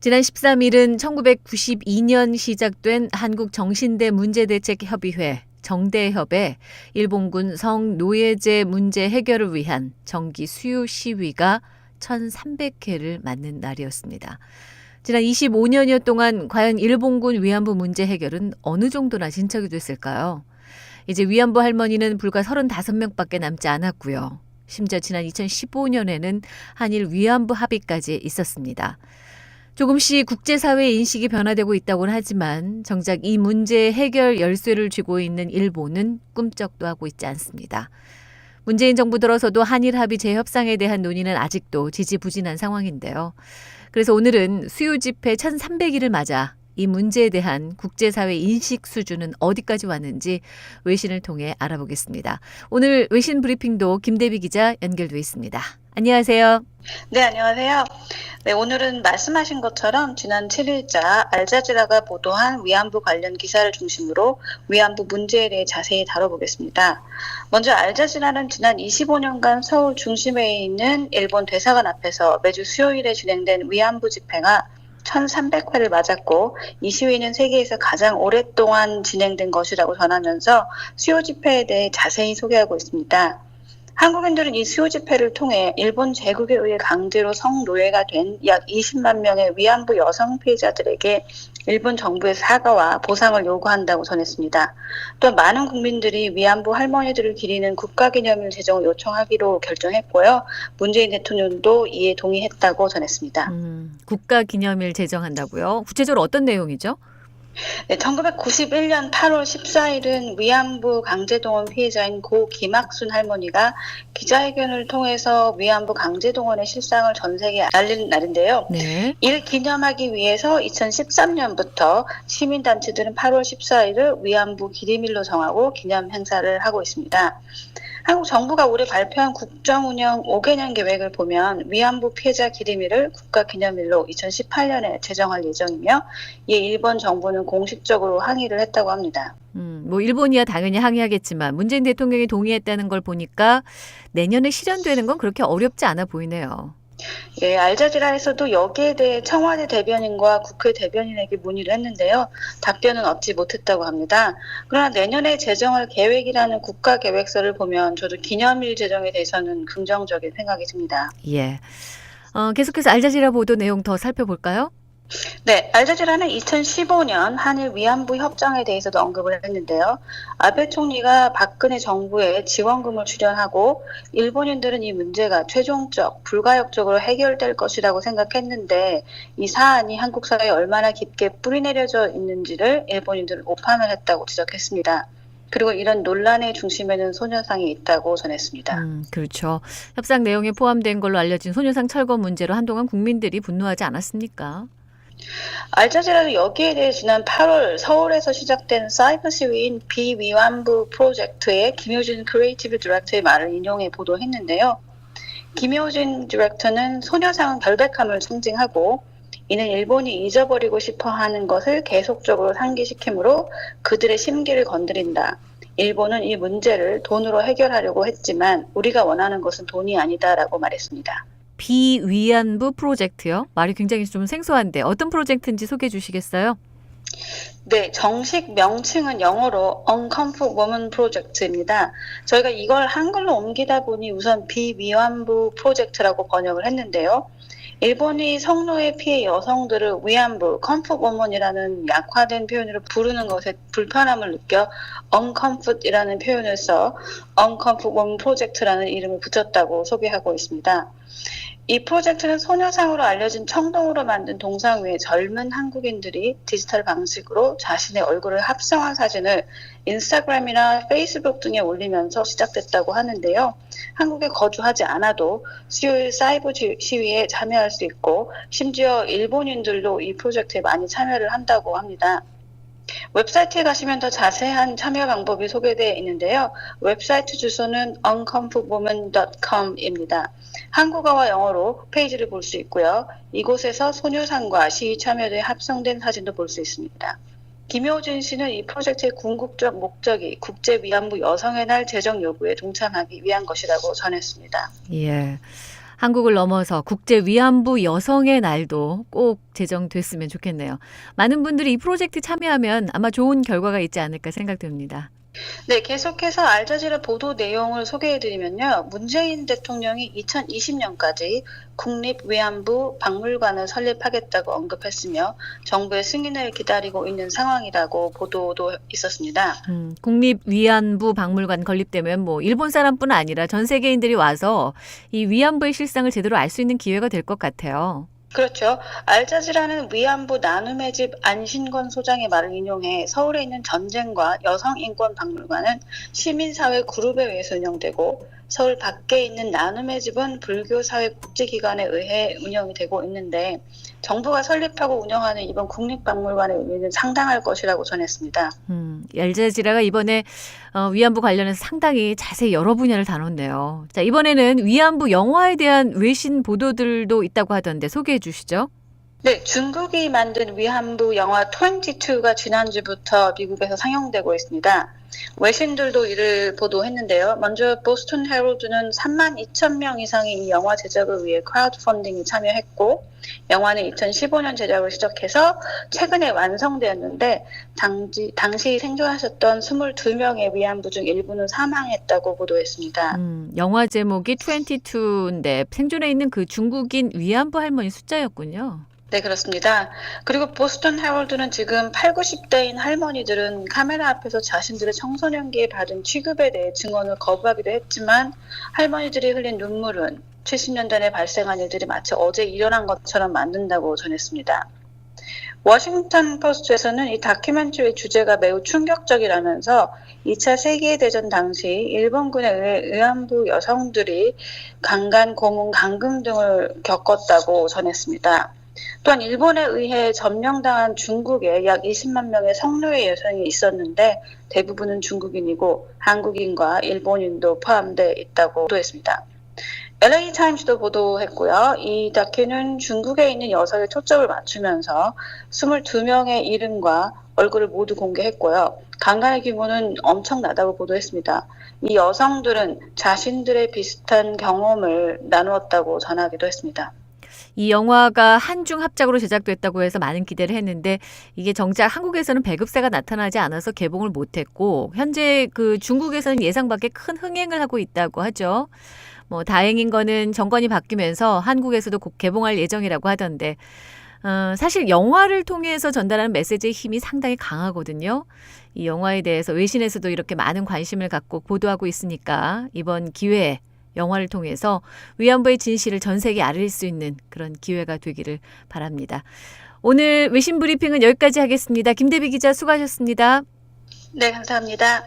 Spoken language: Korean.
지난 13일은 1992년 시작된 한국정신대문제대책협의회 정대협의 일본군 성노예제 문제 해결을 위한 정기 수요 시위가 1,300회를 맞는 날이었습니다. 지난 25년여 동안 과연 일본군 위안부 문제 해결은 어느 정도나 진척이 됐을까요? 이제 위안부 할머니는 불과 35명밖에 남지 않았고요. 심지어 지난 2015년에는 한일 위안부 합의까지 있었습니다. 조금씩 국제사회의 인식이 변화되고 있다고는 하지만 정작 이 문제 해결 열쇠를 쥐고 있는 일본은 꿈쩍도 하고 있지 않습니다. 문재인 정부 들어서도 한일 합의 재협상에 대한 논의는 아직도 지지부진한 상황인데요. 그래서 오늘은 수요 집회 1300일을 맞아 이 문제에 대한 국제사회 인식 수준은 어디까지 왔는지 외신을 통해 알아보겠습니다. 오늘 외신 브리핑도 김대비 기자 연결돼 있습니다. 안녕하세요. 네, 안녕하세요. 네, 오늘은 말씀하신 것처럼 지난 7일자 알자지라가 보도한 위안부 관련 기사를 중심으로 위안부 문제에 대해 자세히 다뤄보겠습니다. 먼저 알자지라는 지난 25년간 서울 중심에 있는 일본 대사관 앞에서 매주 수요일에 진행된 위안부 집회가 1,300회를 맞았고 이 시위는 세계에서 가장 오랫동안 진행된 것이라고 전하면서 수요 집회에 대해 자세히 소개하고 있습니다. 한국인들은 이 수요 집회를 통해 일본 제국에 의해 강제로 성노예가 된 약 20만 명의 위안부 여성 피해자들에게 일본 정부의 사과와 보상을 요구한다고 전했습니다. 또 많은 국민들이 위안부 할머니들을 기리는 국가기념일 제정을 요청하기로 결정했고요. 문재인 대통령도 이에 동의했다고 전했습니다. 국가기념일 제정한다고요? 구체적으로 어떤 내용이죠? 네, 1991년 8월 14일은 위안부 강제동원 피해자인 고 김학순 할머니가 기자회견을 통해서 위안부 강제동원의 실상을 전 세계에 알린 날인데요. 네. 이를 기념하기 위해서 2013년부터 시민단체들은 8월 14일을 위안부 기림일로 정하고 기념 행사를 하고 있습니다. 한국 정부가 올해 발표한 국정운영 5개년 계획을 보면 위안부 피해자 기림일을 국가기념일로 2018년에 제정할 예정이며 이에 일본 정부는 공식적으로 항의를 했다고 합니다. 일본이야 당연히 항의하겠지만 문재인 대통령이 동의했다는 걸 보니까 내년에 실현되는 건 그렇게 어렵지 않아 보이네요. 예, 알자지라에서도 여기에 대해 청와대 대변인과 국회 대변인에게 문의를 했는데요. 답변은 얻지 못했다고 합니다. 그러나 내년에 제정할 계획이라는 국가계획서를 보면 저도 기념일 제정에 대해서는 긍정적인 생각이 듭니다. 예. 계속해서 알자지라 보도 내용 더 살펴볼까요? 네, 알자지라는 2015년 한일 위안부 협정에 대해서도 언급을 했는데요. 아베 총리가 박근혜 정부에 지원금을 출연하고 일본인들은 이 문제가 최종적, 불가역적으로 해결될 것이라고 생각했는데 이 사안이 한국 사회에 얼마나 깊게 뿌리내려져 있는지를 일본인들은 오판을 했다고 지적했습니다. 그리고 이런 논란의 중심에는 소녀상이 있다고 전했습니다. 그렇죠. 협상 내용에 포함된 걸로 알려진 소녀상 철거 문제로 한동안 국민들이 분노하지 않았습니까? 알자지라도 여기에 대해 지난 8월 서울에서 시작된 사이버 시위인 비위안부 프로젝트의 김효진 크리에이티브 디렉터의 말을 인용해 보도했는데요. 김효진 디렉터는 소녀상은 결백함을 상징하고 이는 일본이 잊어버리고 싶어하는 것을 계속적으로 상기시키므로 그들의 심기를 건드린다. 일본은 이 문제를 돈으로 해결하려고 했지만 우리가 원하는 것은 돈이 아니다라고 말했습니다. 비위안부 프로젝트요? 말이 굉장히 좀 생소한데 어떤 프로젝트인지 소개해 주시겠어요? 네, 정식 명칭은 영어로 Uncomfort Woman Project입니다. 저희가 이걸 한글로 옮기다 보니 우선 비위안부 프로젝트라고 번역을 했는데요. 일본이 성노예 피해 여성들을 위안부, comfort woman이라는 약화된 표현으로 부르는 것에 불편함을 느껴 uncomfort이라는 표현을 써 uncomfort woman project라는 이름을 붙였다고 소개하고 있습니다. 이 프로젝트는 소녀상으로 알려진 청동으로 만든 동상 위에 젊은 한국인들이 디지털 방식으로 자신의 얼굴을 합성한 사진을 인스타그램이나 페이스북 등에 올리면서 시작됐다고 하는데요. 한국에 거주하지 않아도 수요일 사이버 시위에 참여할 수 있고 심지어 일본인들도 이 프로젝트에 많이 참여를 한다고 합니다. 웹사이트에 가시면 더 자세한 참여 방법이 소개되어 있는데요. 웹사이트 주소는 uncomfortwoman.com입니다. 한국어와 영어로 페이지를 볼 수 있고요. 이곳에서 소녀상과 시위 참여에 합성된 사진도 볼 수 있습니다. 김효진 씨는 이 프로젝트의 궁극적 목적이 국제 위안부 여성의 날 제정 요구에 동참하기 위한 것이라고 전했습니다. 예. 한국을 넘어서 국제 위안부 여성의 날도 꼭 제정됐으면 좋겠네요. 많은 분들이 이 프로젝트 참여하면 아마 좋은 결과가 있지 않을까 생각됩니다. 네, 계속해서 알자지라 보도 내용을 소개해드리면요. 문재인 대통령이 2020년까지 국립위안부 박물관을 설립하겠다고 언급했으며 정부의 승인을 기다리고 있는 상황이라고 보도도 있었습니다. 국립위안부 박물관 건립되면 뭐 일본 사람뿐 아니라 전 세계인들이 와서 이 위안부의 실상을 제대로 알 수 있는 기회가 될 것 같아요. 그렇죠. 알자지라는 위안부 나눔의 집 안신권 소장의 말을 인용해 서울에 있는 전쟁과 여성인권박물관은 시민사회 그룹에 의해서 운영되고 서울 밖에 있는 나눔의 집은 불교사회복지기관에 의해 운영이 되고 있는데 정부가 설립하고 운영하는 이번 국립박물관의 의미는 상당할 것이라고 전했습니다. 알자지라가 이번에 위안부 관련해서 상당히 자세히 여러 분야를 다뤘네요. 자, 이번에는 위안부 영화에 대한 외신 보도들도 있다고 하던데 소개해 주시죠. 네, 중국이 만든 위안부 영화 22가 지난주부터 미국에서 상영되고 있습니다. 외신들도 이를 보도했는데요. 먼저 보스턴 헤럴드는 32,000명 이상이 이 영화 제작을 위해 크라우드 펀딩에 참여했고 영화는 2015년 제작을 시작해서 최근에 완성되었는데 당시 생존하셨던 22명의 위안부 중 일부는 사망했다고 보도했습니다. 영화 제목이 22인데 생존해 있는 그 중국인 위안부 할머니 숫자였군요. 네, 그렇습니다. 그리고 보스턴 헤럴드는 지금 8, 90대인 할머니들은 카메라 앞에서 자신들의 청소년기에 받은 취급에 대해 증언을 거부하기도 했지만 할머니들이 흘린 눈물은 70년대에 발생한 일들이 마치 어제 일어난 것처럼 만든다고 전했습니다. 워싱턴 포스트에서는 이 다큐멘터리 주제가 매우 충격적이라면서 2차 세계대전 당시 일본군에 의해 위안부 여성들이 강간, 고문, 감금 등을 겪었다고 전했습니다. 또한 일본에 의해 점령당한 중국에 약 20만 명의 성노예 여성이 있었는데 대부분은 중국인이고 한국인과 일본인도 포함되어 있다고 보도했습니다. LA 타임스도 보도했고요. 이 다큐는 중국에 있는 여성의 초점을 맞추면서 22명의 이름과 얼굴을 모두 공개했고요. 강간의 규모는 엄청나다고 보도했습니다. 이 여성들은 자신들의 비슷한 경험을 나누었다고 전하기도 했습니다. 이 영화가 한중 합작으로 제작됐다고 해서 많은 기대를 했는데 이게 정작 한국에서는 배급사가 나타나지 않아서 개봉을 못했고 현재 그 중국에서는 예상 밖의 큰 흥행을 하고 있다고 하죠. 뭐 다행인 거는 정권이 바뀌면서 한국에서도 곧 개봉할 예정이라고 하던데 사실 영화를 통해서 전달하는 메시지의 힘이 상당히 강하거든요. 이 영화에 대해서 외신에서도 이렇게 많은 관심을 갖고 보도하고 있으니까 이번 기회에 영화를 통해서 위안부의 진실을 전 세계에 알릴 수 있는 그런 기회가 되기를 바랍니다. 오늘 외신 브리핑은 여기까지 하겠습니다. 김대비 기자 수고하셨습니다. 네, 감사합니다.